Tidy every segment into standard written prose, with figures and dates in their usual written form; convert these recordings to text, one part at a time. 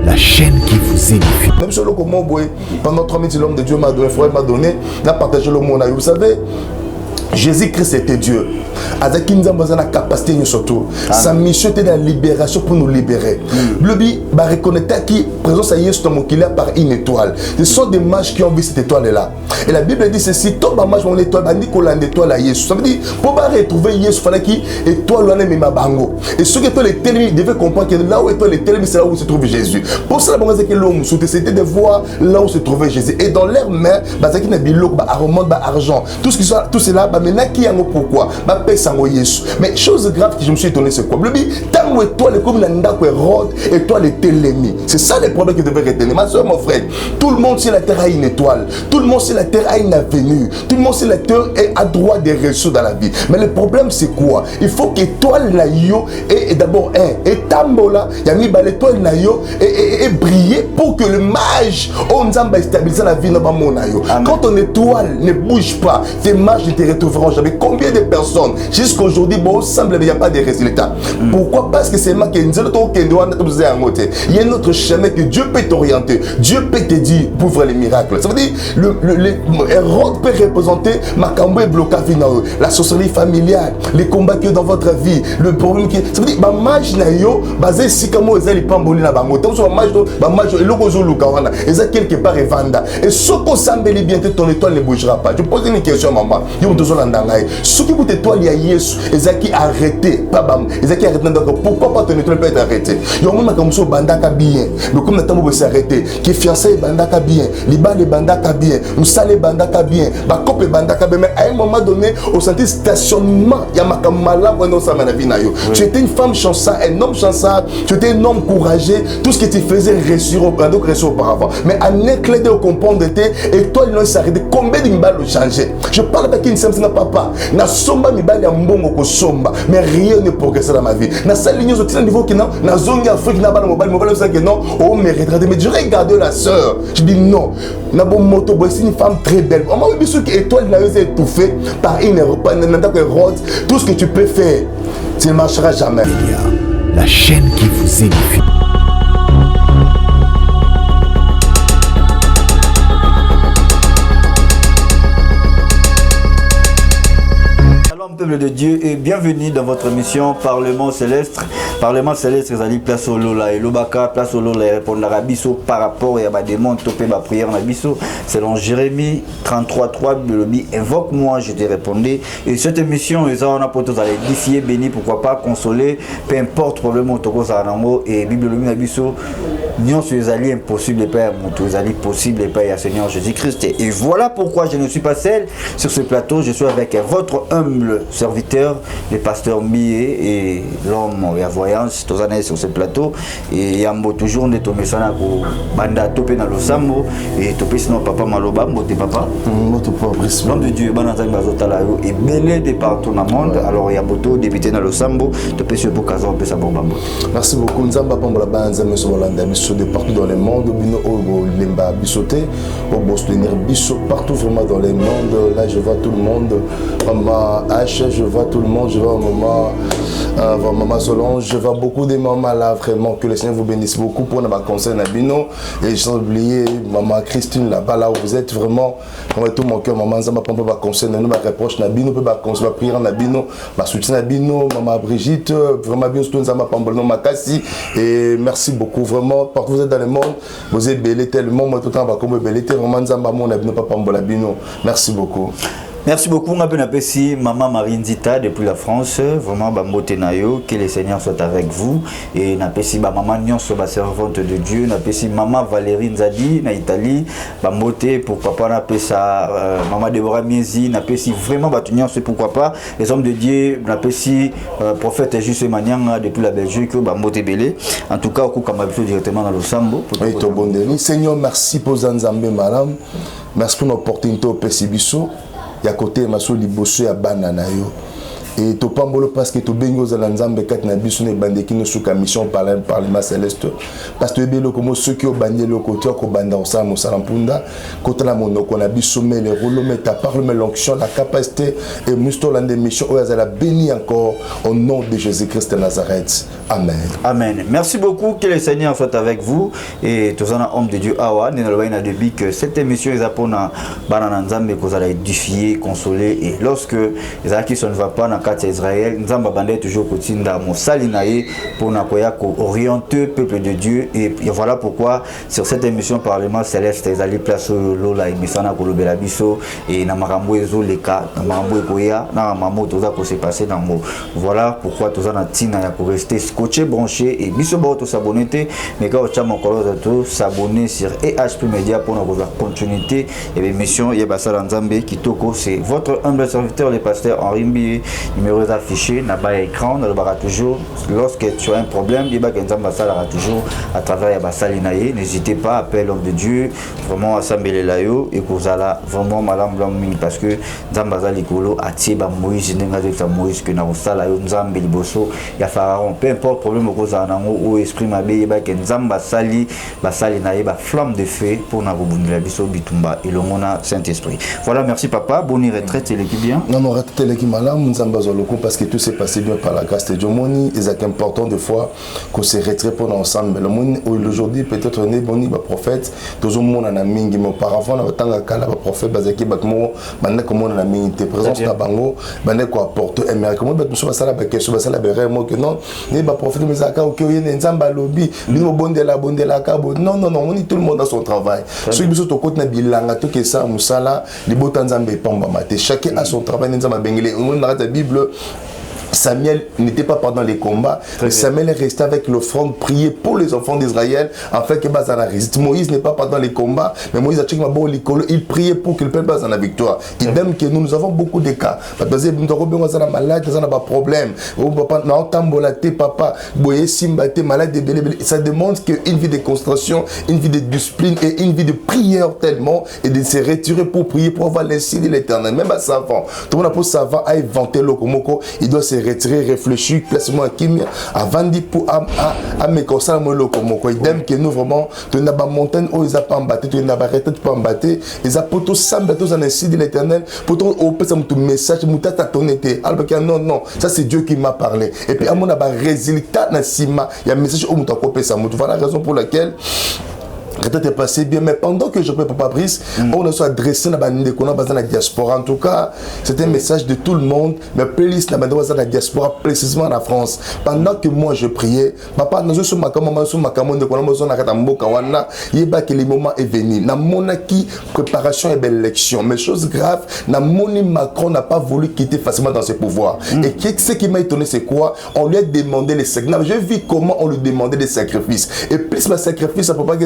la chaîne qui vous édifie. Même sur le comment, pendant 3 minutes, l'homme de Dieu m'a donné, frère m'a donné, n'a partagé le monde. Vous savez, Jésus-Christ était Dieu. Avec qui nous avons la capacité surtout. Sa mission était la libération pour nous libérer. Le but, bah reconnaître qui présence à Jésus par une étoile. Ce sont des mages qui ont vu cette étoile-là. Et la Bible dit ceci, tout le mage mon étoile, bah Nicolas l'étoile à Jésus. Ça veut dire, pour retrouver Jésus, il fallait qu'il étoile là même ma bango. Et ceux qui étaient les télémis devaient comprendre que là où étoile les télémis, c'est là où se trouve Jésus. Pour cela, que l'homme c'était de voir là où se trouvait Jésus. Et dans leurs mains, bah ça qui n'a pas bah aromate, bah argent, tout cela, bah maintenant qui a pourquoi, bah mais chose grave que je me suis étonné, c'est quoi? Le but, tant que toi, les comme et toi, les télémis. C'est ça les problèmes que tu devrais retenir. Ma soeur, mon frère, tout le monde sur la terre a une étoile. Tout le monde sur la terre a une avenue. Tout le monde sur la terre a droit des ressources dans la vie. Mais le problème, c'est quoi? Il faut que toi, l'aïo, et d'abord, et tambola, il y a mis l'étoile naïo et briller pour que le mage, on va stabiliser la vie dans mon naïo. Quand ton étoile ne bouge pas, tes mages ne te retrouveront jamais. Combien de personnes, jusqu'aujourd'hui, bon, semble qu'il n'y a pas de résultats. Pourquoi? Parce que c'est marqué, il y a un autre chemin que Dieu peut t'orienter. Dieu peut te dire pour faire les miracles. Ça veut dire, Hérode peut représenter la sorcellerie familiale, les combats que dans votre vie, le problème qui. Ça veut dire, ma mage naïo, basé si comme ils les pamboli na bango. Donc, ma mage, et l'ogozo lukawana, et ça quelque part et vanda. Et ce qu'on semble bien, ton étoile ne bougera pas. Je pose une question, maman. Ils ont besoin d'engager. Ce qui vous étoile, il y a Yesu. Ezaki arrêté, Ezaki arrêté. Pourquoi pas ton étoile peut être arrêté? Il y a un moment comme ça, bandaka bien. Mais comme le temps où s'arrêter, qui fiancé bandaka bien, liban les bandaka bien, moussale bandaka bien, bakope bandaka bien. Mais à un moment donné, au senti stationnement, il y a ma kamala pour nous ça m'a vie nayo. Tu étais une femme chanceuse, un homme chanceux, tu étais un homme courageux. Tout ce que tu faisais réussir auparavant. Mais à n'éclater de comprendre et toi il s'arrêté. Combien de balles ont changé? Je parle avec une simple papa. Na somba mi balles mbongo ko somba, mais rien ne progresse dans ma vie. Na salle ligne au niveau qui non, na zone Afrique na balles mobile ça que non, oh mériterait. Mais je regarde la sœur, je dis non. Na bon moto boy, c'est une femme très belle. On m'a dit ce que étoile n'a été étouffée par une Hérode. Tout ce que tu peux faire, tu ne marcheras jamais. La chaîne qui vous édifie. Peuple de Dieu et bienvenue dans votre émission Parlement Céleste. Parlement Céleste, vous allez place au Lola et l'Obaka, place au Lola et répondre à Bisso par rapport à des mondes topé ma prière à Bisso. Selon Jérémie 33.3, le dit invoque-moi, je te répondrai. Et cette émission, on a pour tous à l'édifier, béni, pourquoi pas consoler, peu importe problème au Togo Zarango et Bible à Bisso. Nous sommes allés impossible Père, nous allés possible Père, Seigneur Jésus-Christ. Et voilà pourquoi je ne suis pas seul sur ce plateau, je suis avec votre humble serviteur, le pasteur Mié et l'homme à voyance, tous années sur ce plateau. Et Yambo toujours n'est tombé ça pour Banda topé dans le Sambo et topé sinon papa Maloba, moté papa. L'homme de Dieu, Banazang Bazotalayo et belé de partout dans le monde. Alors Yamboto, débuté dans le Sambo, topé sur Bokazon, Pessa Bombambo. Merci beaucoup, Nzamba Pambola Banza, M. Molanda, Bisso de partout dans le monde, Bino Ogo, Limba, Bissoté, Obo Soutenir, Bisso, partout vraiment dans le monde. Là, je vois tout le monde. Maman H, je vois tout le monde. Je vois maman Solange, je vois beaucoup de mamans là, vraiment. Que le Seigneur vous bénisse beaucoup pour notre conseil Nabino. Et je n'ai oublié maman Christine là-bas, là où vous êtes vraiment. Avec tout mon cœur, maman Zamba Pampa va conseil Nabino, ma reproche Nabino, peut pas conseil, ma prière Nabino, ma soutien Nabino, maman Brigitte, vraiment bien surtout Zamba Pampa, ma Cassie. Et merci beaucoup, vraiment. Partout où vous êtes dans le monde, vous êtes belé tellement, moi tout le temps, va comme belé, vraiment Zamba mon Nabino, Papa Mbolabino. Merci beaucoup. Merci beaucoup, on a ici Maman Marine Zita depuis la France. Vraiment, Bamotenayo, que le Seigneur soit avec vous. Et Napesi Maman Nyon, la servante de Dieu. Napesi Maman Valérie Nzadi, na Italie. Bamote, pourquoi pas, Napesa Maman Deborah Miezi. Napesi vraiment Batunyon, c'est pourquoi pas. Les hommes de Dieu, Napesi prophète Juste Maniang depuis la Belgique, Bamote Belé. En tout cas, au coup, comme directement dans le Sambo. Seigneur, merci pour Zanzambe, madame. Merci pour l'opportunité au Pessibiso. Il y a côté ma liboso ya banana yo et to pambolo parce que to bengo za nzambe kat na biso ne bande ki no suka mission parlement céleste parce que belo comme ceux qui au bande le côté ko banda au sa mpunda côté la monoko na biso mais les rôles mais ta parole mais l'onction la capacité et musto la mission o za la béni encore au nom de Jésus-Christ de Nazareth. Amen. Amen. Merci beaucoup, que le Seigneur soit avec vous et tous en homme de Dieu awa ne na depuis que cette émission est pour na banana nzambe ko za édifier, consoler et lorsque les acquis ne va pas dans quatre Israël nzamba bande toujours kotinda mosali naye pour na koya ko orienter peuple de Dieu et voilà pourquoi sur cette émission Parlement céleste ezali place lola emisana ko lobela biso et na makambo ezo leka na makambo ekoya na makambo toza ko se passer dans mo voilà pourquoi toza na tina ya ko rester scotché branché et biso ba to s'abonner mais quand on chama ko to s'abonner sur EHP Media pour na continuité et l'émission Yebasala Nzambe Kitoko c'est votre humble serviteur le pasteur Henri Mbi numéro affiché na bas écran on le verra toujours lorsque tu as un problème il va Nzamba toujours à travers Yebasali naye n'hésitez pas appelle l'homme de Dieu vraiment assembler la yo et kozala vraiment malam blanc parce que Nzamba zalikolo atiba Moïse nenga de Moïse que na osala yo Nzambe liboso ya pharaon peu importe problème kozala nango ou esprit mabe ba ke Nzamba sali basali naye ba flamme de feu pour na bobundela biso bitumba et le mona Saint-Esprit. Voilà, merci papa, bonne retraite et l'équipe bien. Non, retraite l'équipe malam, Nzamba zoloko parce que tout s'est passé bien par la grâce de Dieu. Moni, c'est important de fois qu'on se retraite pour ensemble. Le monde aujourd'hui peut-être né boni ba prophète, tous au monde na mingi mais auparavant na tanga kala ba prophète bazaki bakmo bande comme on na mingi te présence na bango bande ko apporter et mais comment beto so sala ba question sala ba vraiment que non, né ba prophète mais aka OK yene Nzamba lobi, bino bondela ka non on est tout le monde dans son travail. Ceux qui sont au côté na bilanga to que ça musala les botan Nzambe pamba mate chacun a son travail Nzamba bengele on a la Bible. Samuel n'était pas pendant les combats, mais Samuel est resté avec l'offrande, prier pour les enfants d'Israël, afin que Bazana résiste. Moïse n'est pas pendant les combats, mais Moïse a checké il priait pour que le peuple passe dans la victoire. Idem que nous avons beaucoup de cas. Parce que nous avons malade, nous avons des problèmes. Papa, malade, ça demande une vie de concentration, une vie de discipline et une vie de prière tellement et de se retirer pour prier, pour avoir l'insigne de l'éternel. Même un savant, tout le monde pour savant a inventé le komoko, il doit se retirer, réfléchir, placement à Kimia, avant de pour à me concernant le komoko. Idem que nous vraiment, tu n'as pas montagne où ils n'ont pas embatté, tu n'as pas arrêté de pas embatté, ils ont pour tout semble tous en ainsi de l'éternel, pour tout au tout message, moutata ton été. Alors que non, ça c'est Dieu qui m'a parlé. Et puis à mon abat résultat dans Sima, il y a un message où mouta copé ça. Voilà la raison pour laquelle peut-être passé bien, mais pendant que je prépare Patrice, on a adressé dans la diaspora. En tout cas, c'était un message de tout le monde, mais plus la diaspora, précisément en France. Pendant que moi je priais, papa, nous sommes que le moment est venu. Na monaki préparation et belle élection, mais chose grave, na moni Macron n'a pas voulu quitter facilement dans ses pouvoirs. Et ce qui m'a étonné, c'est quoi? On lui a demandé les sacrifices. J'ai vu comment on lui demandait des sacrifices. Et plus ma sacrifice, ça peut pas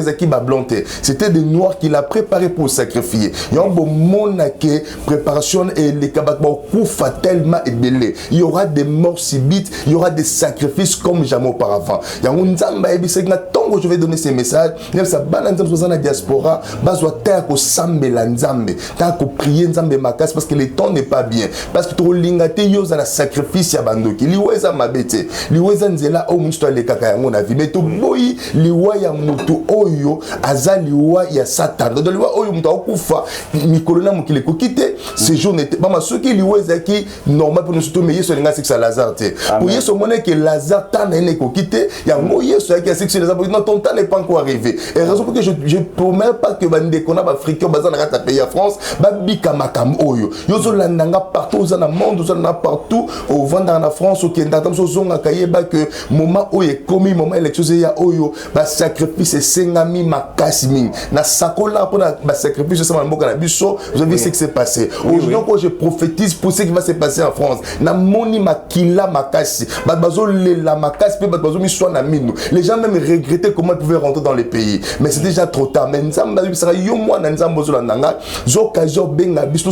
c'était des noirs qu'il a préparé pour sacrifier. Il y a un bon monaké préparation et les kabakba koufa tellement ébélé. Il y aura des morts subites, il y aura des sacrifices comme jamais auparavant. Il y a un nzamba et c'est tant que je vais donner ces messages, il y a ça balance dans la diaspora, bazwa terre ko sambe la nzambe, tant ko prier nzambe makas parce que le temps n'est pas bien. Parce que to lingate yo za la sacrifice ya bandoki. Liweza mabete, liweza nzela o munsto le kaka yango na vie. Mais to boyi liwa ya mutu oyo azaliwa ya Satan. Donc liwa oyo muta okufa mikolona mukile ko quitter ce jour n'était pas ce qui liweza qui normal pour nous surtout mais yeso linga c'est Lazare te. Pour yeso mona que Lazare tan ne ko quitter ya ngo yeso qui c'est Lazare non ton temps n'est pas encore arrivé. Et raison pour que je promets pas que bande kona ba africain bazana kata pays à France ba bika makam oyo. Yozo landanga partout dans le monde, dans partout au vendre en France au Kenya tam so zonga kayeba que moment oyo commis moment élection ya oyo ba sacrifice sengami makasimi na sakola pour na sacrifice ça mboka na biso. Vous avez vu ce qui s'est passé. Aujourd'hui quand je prophétise pour ce qui va se passer en France na moni makila makasi ba bazo la makasi pe ba bazo mi so na minu. Les gens même regrettent était comment il pouvait rentrer dans les pays. Mais c'est déjà trop tard. Mais Nzamba,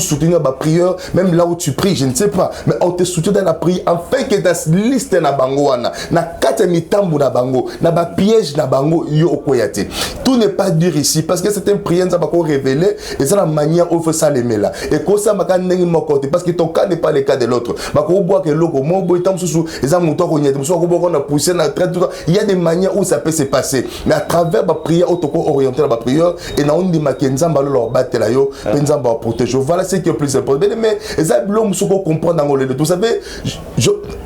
soutenir ma prière, même là où tu pries, je ne sais pas. Mais on te soutient dans la prière, afin que ta liste na bangoana, na kata mitambu na bango, na ba piège na bango, yo okoyate. Tout n'est pas dur ici, parce que c'est une prière, ça va révéler, et c'est la manière où il faut ça l'aimer là. Et comme ça, parce que ton cas n'est pas le cas de l'autre. Il y a des manières où ça peut se passer. Mais à travers ma prière, on peut orienter la prière, et na on dit que Nzamba leur battre là yo, Nzamba protéger. Voilà ce qui est plus important. Mais l'homme se comprend dans le. Vous savez,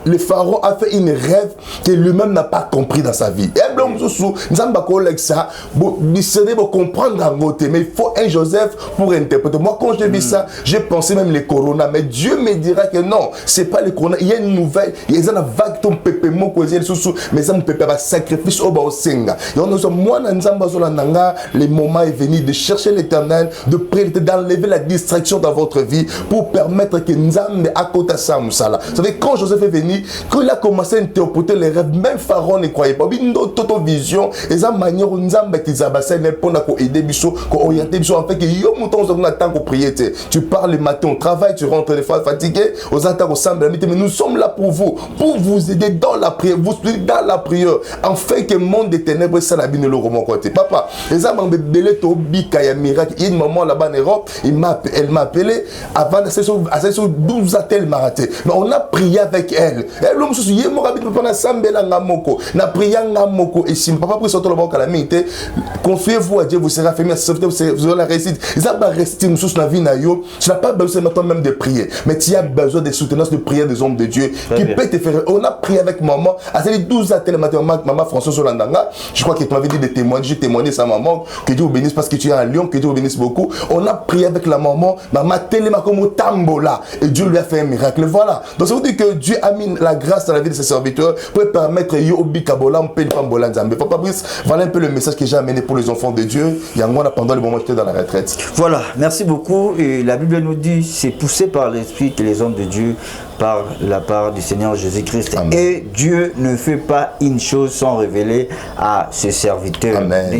le pharaon a fait une rêve que lui-même n'a pas compris dans sa vie. Et l'homme se Nzamba collègue ça, il serait pour comprendre dans le côté. Mais il faut un Joseph pour interpréter. Moi, quand j'ai vu ça, j'ai pensé même les corona. Mais Dieu me dira que non, c'est pas les corona. Il y a une nouvelle, il y a une vague ton pépé, mon cousin, mais ça me peut pas sacrifice au bas au senga. Et on a moi, Nzamba Zolananga, le moment est venu de chercher l'éternel, de prier, d'enlever la distraction dans votre vie pour permettre que Nzambe à côté de ça, Moussala. Vous savez, quand Joseph est venu, quand il a commencé à interpréter les rêves, même Pharaon ne croyait pas. Il y a une autre vision, et ça manière où Nzambe qui s'abassait, pour aider Bisso, pour orienter Bisso, en fait, que yo mouton, on attend qu'on prie. Tu parles le matin au travail, tu rentres les fois fatigué, aux attaques au semble, mais nous sommes là pour vous aider dans la prière, vous suivez dans la prière, afin que le monde des ténèbres, ça n'a bien le roman côté. Papa, les hommes belé to bika ya miracle. Il y a une maman là-bas en Europe, elle m'a appelé avant de se 12 attelles m'a raté. Mais on a prié avec elle. Et l'homme se dit, moi habite pendant sambela ngamoko, na prié ngamoko et si papa prie surtout le bon calamité, confiez-vous à Dieu, vous serez fermé, vous aurez la réussite. Ils ont pas resté une source dans la vie na yo. Tu n'as pas besoin maintenant même de prier, mais tu as besoin de soutenance de prière des hommes de Dieu qui peut te faire. On a prié avec maman, à ces 12 attelles maman François Solandanga. Je crois que tu m'avais dit de témoigner, j'ai témoigné sa maman, que Dieu vous bénisse parce que tu es à Lyon, que Dieu vous bénisse beaucoup. On a prié avec la maman télé comme tambola et Dieu lui a fait un miracle. Voilà. Donc ça veut dire que Dieu a mis la grâce dans la vie de ses serviteurs pour permettre yo bikabola on peut pas bola nzambe. Papa Brice, voilà un peu le message que j'ai amené pour les enfants de Dieu. Il y a un mois pendant le moment où j'étais dans la retraite. Voilà, merci beaucoup. Et la Bible nous dit, c'est poussé par l'Esprit que les hommes de Dieu par la part du Seigneur Jésus-Christ. Et Dieu ne fait pas une chose sans révéler à ses serviteurs. Amen.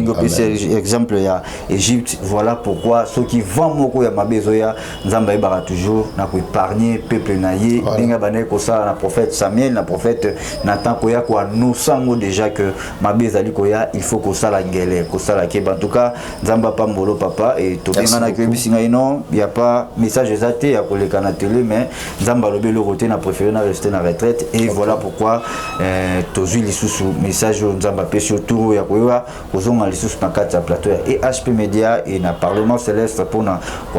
Exemple, il y a Égypte. Voilà pourquoi ceux qui vendent beaucoup ya mabezoya, Nzamba ibara toujours na ko épargner peuple naïe. Dinga bané ko ça na prophète Samuel, na prophète Nathan koya ko nous sango déjà que mabezali koya, il faut ko ça la ngele, ko ça la keba. En tout cas, Nzamba pa mbolo papa et to benga na kebi singa ino, il y a pas message exacté ya ko le kana télé mais Nzamba lobelo n'a préféré rester en retraite et voilà pourquoi tozu lisusu message Nzamba pe surtout ya koya kozonga lisusu na kati ya plateau et HP Media et na Parlement Céleste pour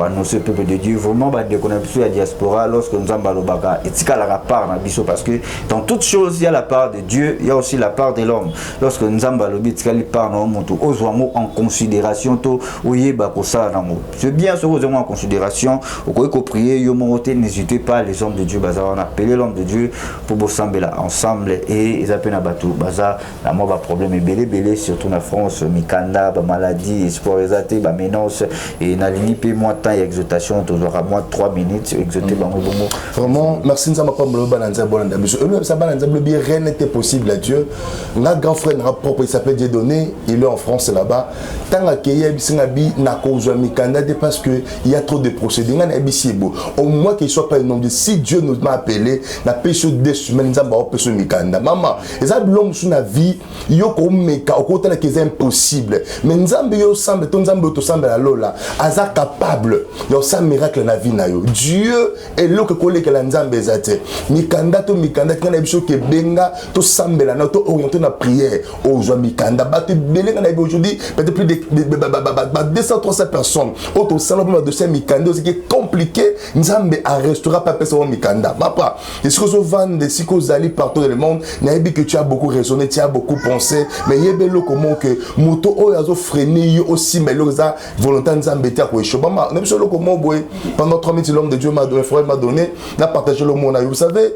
annoncer le peuple de Dieu vraiment ba déconnexion à diaspora lorsque Nzamba lobaka etika la part na biso parce que dans toute chose il y a la part de Dieu, il y a aussi la part de l'homme. Lorsque Nzamba lobi etika li part na moto ozwamo en considération to oyeba ko ça na mo. C'est bien ce ozwamo en considération okoyi ko prier yo monter, n'hésitez pas les hommes de Dieu on a appelé l'homme de Dieu pour bosser ensemble et ils appellent à Batou Baza la mort problème est belé surtout en France mikanda ba maladie espoir exaté ba menace et na ligne pe moi temps et exhortation toujours à moi 3 minutes exhorter ba bongo vraiment merci Nzamba pa mlo bananza bolanda biso eux ça bananza bien rien n'était possible à Dieu na grand frère na propre il s'appelle Dieudonné il est en France là-bas tant accueillir bisinga bi na kozwa mikanda parce que il y a trop de procédures na bisibo au moins qu'il soit pas un homme de si Dieu nous m'a appelé na péché des semaines Nzamba o péché mikanda maman et l'homme sur la vie yo ko meka au côté là que c'est impossible mais Nzamba yo semble ton Nzamba to semble la lola aza capable yo ça miracle na vie na yo Dieu est le que collé que la Nzamba ezate mikanda kana biso ke benga to semble la to orienté na prière au joie mikanda ba te belenga na aujourd'hui peut-être plus de 200-300 personnes auto salon de ces mikanda c'est qui est compliqué Nzamba a restaurera pas personne mikanda papa est-ce que vous vendez si vous allez partout dans le monde n'aimez que tu as beaucoup raisonné tu as beaucoup pensé mais il y a belo comment que moto o yazo freiner aussi mais l'osa volonté Nzamba tia ko échouer maman même sur le comment boy pendant 3 minutes l'homme de Dieu m'a donné n'a partagé le monde vous savez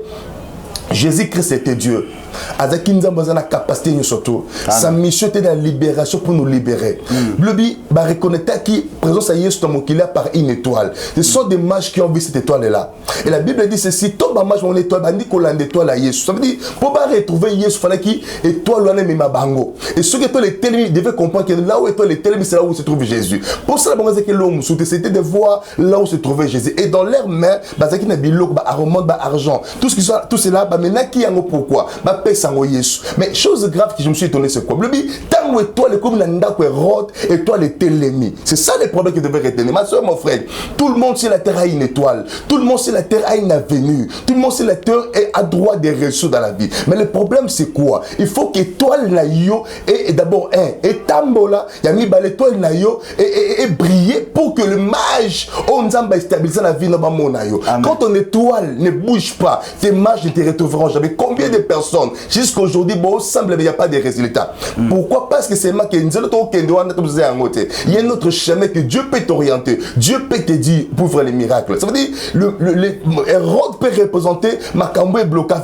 Jésus-Christ était Dieu. Azaki nzambe a la capacité surtout. Sa mission était la libération pour nous libérer. Le but, bah reconnecter qui présence à Yesu Tomokila par une étoile. Ce sont des mages qui ont vu cette étoile là. Et la Bible dit ceci, tombe un mage mon étoile, bah dit qu'on a une étoile à Yesu. Ça veut dire pour pas retrouver Yesu, fallait qui étoile là même ma bango. Et ceux qui étaient les télémis devaient comprendre que là où étoile les télémis c'est là où se trouve Jésus. Pour cela bon que l'homme c'était de voir là où se trouvait Jésus. Et dans leur main, bah ça qui n'a bilo bah aromate bah argent. Tout ce qui soit tout cela bah maintenant qui en pourquoi bah paix sans Yesu. Mais chose grave que je me suis étonné c'est quoi? Le but tant étoile comme la ndako Hérode, étoile est télémis. C'est ça le problème que devait retenir. Ma soeur, mon frère, tout le monde sur la terre a une étoile. Tout le monde sur la terre a une avenue. Tout le monde sur la terre a droit des ressources dans la vie. Mais le problème c'est quoi? Il faut que l'étoile na yo et d'abord et tambola, il y a mis l'étoile na yo et briller pour que le mage on va stabiliser la vie dans le monde. Quand ton étoile ne bouge pas, tes mages ne te retrouveront jamais. Combien de personnes jusqu'à aujourd'hui, bon, semble qu'il n'y a pas de résultats. Pourquoi? Parce que c'est moi qui il y a un autre chemin que Dieu peut t'orienter. Dieu peut te dire pour faire les miracles. Ça veut dire Hérode peut représenter Makambo et blocage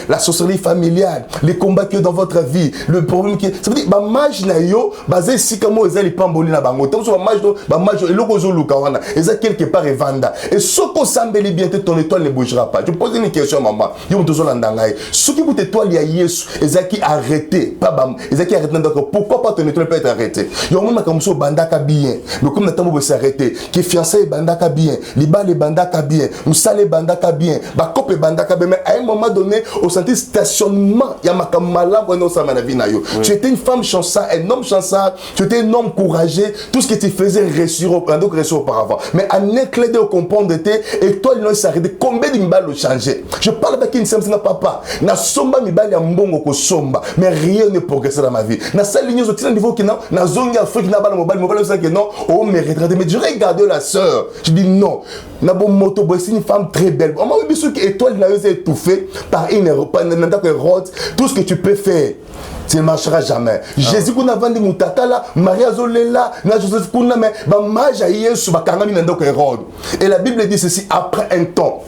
la sorcellerie familiale, les combats que dans votre vie, le problème qui ça veut dire mage na yo basé si comme ils allaient pamboli na bango. Donc mage et lokozo lukawana. Ils quelque part vanda. Et ce qu'on s'embellit bien ton étoile ne bougera pas. Je pose une question maman. Yo mtozo landangai. Ce qui vous étoile ya Yesu, ils qui arrêté pas bam. Ils qui arrêté d'accord. Pourquoi pas ton étoile peut être arrêté? Yo mon makamso bandaka bien. Mais comme natamo peut s'arrêter, qui fiancé bandaka bien, libale bandaka bien, musale bandaka bien, ba copé bandaka bien. Mais à un moment donné, au senti stationnement, il y a makamala bueno ça na vie na yo. Tu étais une femme chanceuse, un homme chanceux, tu étais un homme courageux, tout ce que tu faisais réussir auparavant. Mais en éclat de comprendre et toi il s'est arrêté combien de mbalo changé. Je parle avec une simple papa, na somba mibali ya mbongo ko somba, mais rien ne progresse dans ma vie. Na salle ligne au niveau qui non, na zone Afrique na bala mobile ça que non, oh mais retraité mais je regarde la sœur. Je dis non. Na bon moto c'est une femme très belle. On m'a dit que étoile na yo étouffée par une Hérode, tout ce que tu peux faire. Tu ne marcheras jamais. Jésus qu'on a vendu Moutata là, Maria Zolela, na Joseph Kuna mais ba maja Yesu ba kangami na ndoko Hérode. Et la Bible dit ceci après un temps.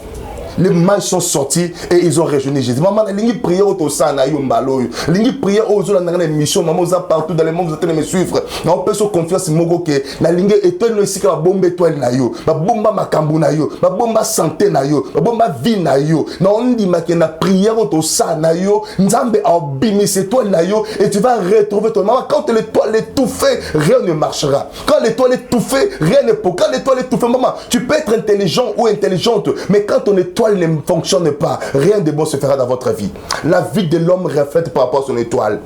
Les mages sont sortis et ils ont rejoint Jésus. Maman, les prières au sein na yombalo. Les prières aux autres dans les missions, maman vous a partout dans les mondes vous êtes me suivre. On peut se confiance mogo que la ligne étoile aussi que la bombe étoile na yo, la bomba makambu na yo, la bomba santé na yo, la bomba vie na yo. Na on dit ma que na prière au sein na yo, nzambe a bimi cette étoile na yo et tu vas retrouver ton maman quand l'étoile est étouffée, rien ne marchera. Quand l'étoile est étouffée, rien ne peut. Quand l'étoile est étouffée, maman, tu peux être intelligent ou intelligente, mais quand ton étoile ne fonctionne pas, rien de bon se fera dans votre vie. La vie de l'homme reflète par rapport à son étoile.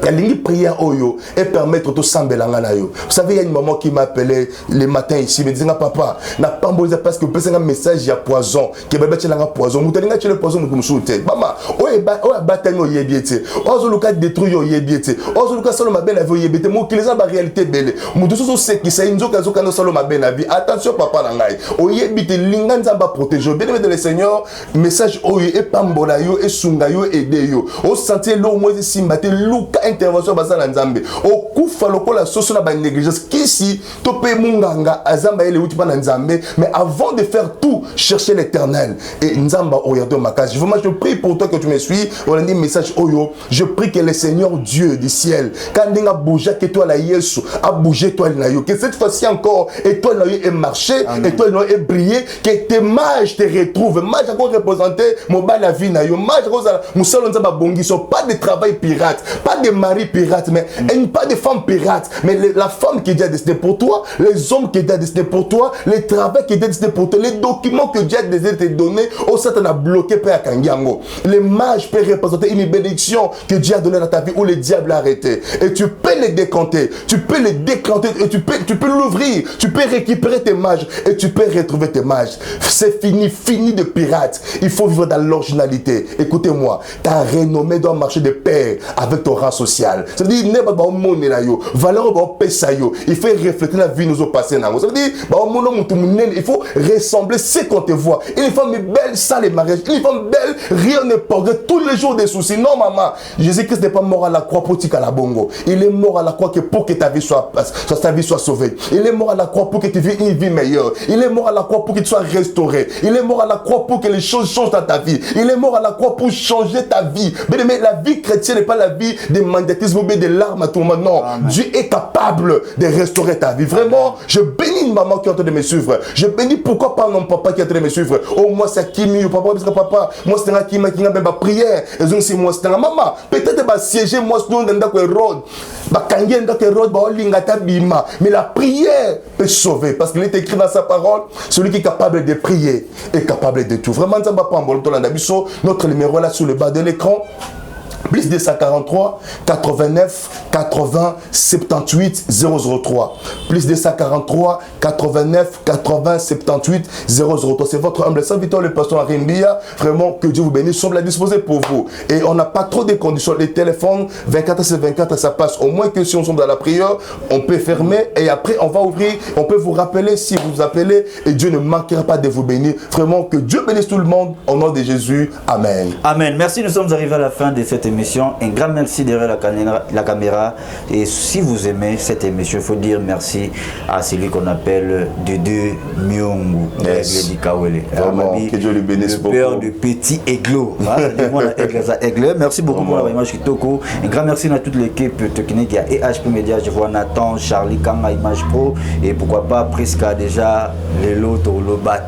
Il y a une prière oyo et permettre tout sambelanga na yo. Vous savez, il y a une maman qui m'appelait le matin ici, me disait papa, n'a pas besoin parce que vous avez un message il y a poison, que bébé tu l'as poison, vous tenez le poison vous me soutenez. Maman, oya bataille yebiete. Ozo luka détruire yebiete. Ozo luka solo ma belle vie yebiete. Mo kileza ba réalité belle. Mo tout ce qui c'est inzo kazo kana solo ma belle vie. Attention papa na ngai. Oyebite linga nzamba protéger. Bien aimé de le Seigneur, message oyo et pambola yo et sunga yo aider yo. O sentir l'eau moi simbate luka intervention basala nzambe okufa lokola soso na ba négligence kisi topé munganga azamba ele uti pa na nzambe mais avant de faire tout chercher l'Éternel et nzamba oyado makasi. Je prie pour toi que tu me suis on a dit message oyo je prie que le Seigneur Dieu du ciel quand dinga bouger que toi la Yesu a bougé toi na yo que cette fois-ci encore et toi na yo est marché et toi na yo est brillé que tes mages te retrouvent mage encore représenter mon bal la vie na yo mage rosa musalo nzamba bongiso pas de travail pirate pas de mari pirate, mais pas de femme pirate, mais la femme qui est déjà destinée pour toi, les hommes qui est déjà destinés pour toi, les travaux qui est déjà destinés pour toi, les documents que Dieu a déjà te donné, au Satan a bloqué Père Kangiango. Les mages peuvent représenter une bénédiction que Dieu a donnée dans ta vie où le diable a arrêté. Et tu peux les décanter, tu peux les décanter, et tu peux l'ouvrir, tu peux récupérer tes mages et tu peux retrouver tes mages. C'est fini de pirate. Il faut vivre dans l'originalité. Écoutez-moi, ta renommée doit marcher de pair avec ton rang social. social. Ça veut dire, ne pas au monde là yo, valeur au pesa yo. Il faut refléter la vie nous au passé nango. Ça veut dire, il faut ressembler ce qu'on te voit. Une femme belle sans les mariages, une femme belle, rien ne porte tous les jours des soucis. Non maman, Jésus-Christ n'est pas mort à la croix pour tika la bongo. Il est mort à la croix pour que ta vie soit sauvée. Il est mort à la croix pour que tu vives une vie meilleure. Il est mort à la croix pour que tu sois restauré. Il est mort à la croix pour que les choses changent dans ta vie. Il est mort à la croix pour changer ta vie. Mais la vie chrétienne n'est pas la vie de magnétisme ou de larmes à tout le monde. Non, amen. Dieu est capable de restaurer ta vie. Vraiment, je bénis une maman qui est en train de me suivre. Je bénis pourquoi pas mon papa qui est en train de me suivre. Oh, moi c'est Kimi, papa, parce que papa, moi c'est un Kimi qui a même prière. Et donc c'est moi, c'est un maman. Peut-être que siéger moi c'est un Road. Mais la prière peut sauver parce qu'il est écrit dans sa parole, celui qui est capable de prier est capable de tout. Vraiment, notre numéro là sur le bas de l'écran. Plus 243 89 80 78 003. Plus 243 89 80 78 003. C'est votre humble serviteur, le pasteur Arimbia. Vraiment, que Dieu vous bénisse. Nous sommes là disposés pour vous. Et on n'a pas trop de conditions. Les téléphones, 24/24, ça passe. Au moins que si on sommes dans la prière, on peut fermer et après on va ouvrir. On peut vous rappeler si vous appelez et Dieu ne manquera pas de vous bénir. Vraiment, que Dieu bénisse tout le monde. Au nom de Jésus. Amen. Amen. Merci. Nous sommes arrivés à la fin de cette émission. Un grand merci derrière la caméra. Et si vous aimez cette émission, il faut dire merci à celui qu'on appelle Dédé Myongu. Yes. Vraiment, que Dieu lui bénisse beaucoup. Le père de Petit Aiglo. Merci beaucoup pour la image Kitoko. Un grand merci à toute l'équipe technique. Il y a EHP Media, je vois Nathan, Charlie Kanga, Image Pro. Et pourquoi pas Prisca déjà, l'autre Loba,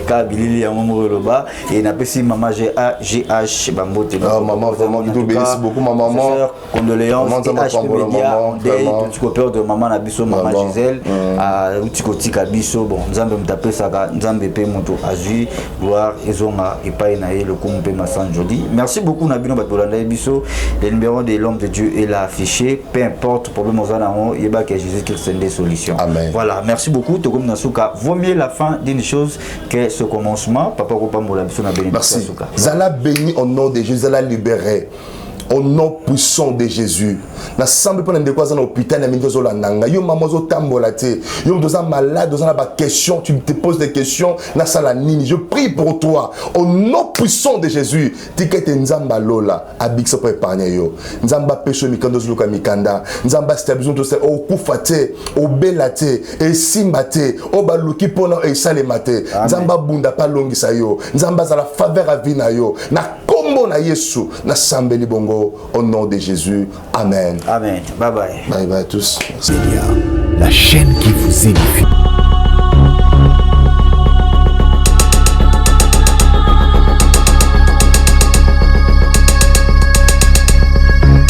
Kabili, Yamomo Loba. Et n'a pas si Maman GH, Bambote. Maman, vraiment, merci beaucoup ma maman. Condoléances. EHP Media, on deuil, tout ce de maman Nabiso, maman Gisèle, à Utikoti Kabiso, bon, Nzambe Mtapé Saka, Nzambe Pe Moto Azui, gloire, Ezonga, et Painae, le Kumpe Massan Jodi. Merci beaucoup Nabino Batolanda Biso. Le numéro de l'homme de Dieu est là affiché. Peu importe, problème aux anamons, il y a Jésus-Christ des solutions. Amen. Voilà, merci beaucoup. Tokom Nasuka. Vaut mieux la fin d'une chose que ce commencement. Papa Kopa Moula Biso na béni. Merci. Zala béni au nom de Jésus, Zala libéré. Au nom puissant de Jésus. Na semble pas de quoi dans l'hôpital na minzo la nanga. Yo maman zo tambolate. Yo doza malade, doza na ba question, tu te poses des questions, na sala nini. Je prie pour toi au nom puissant de Jésus. Tikete nzamba lola abikso pour épargner yo. Nzamba pecho mikando zuluka mikanda. Nzamba stabilisation to se o kufate, o belate, e simbate, o baluki pona e salemate. Nzamba bunda pa longisa yo. Nzamba za la faveur à vina yo. Na kombo na Yesu, na sambeli bongo. Au nom de Jésus. Amen. Amen. Bye bye. Bye bye à tous. La chaîne qui vous édifie.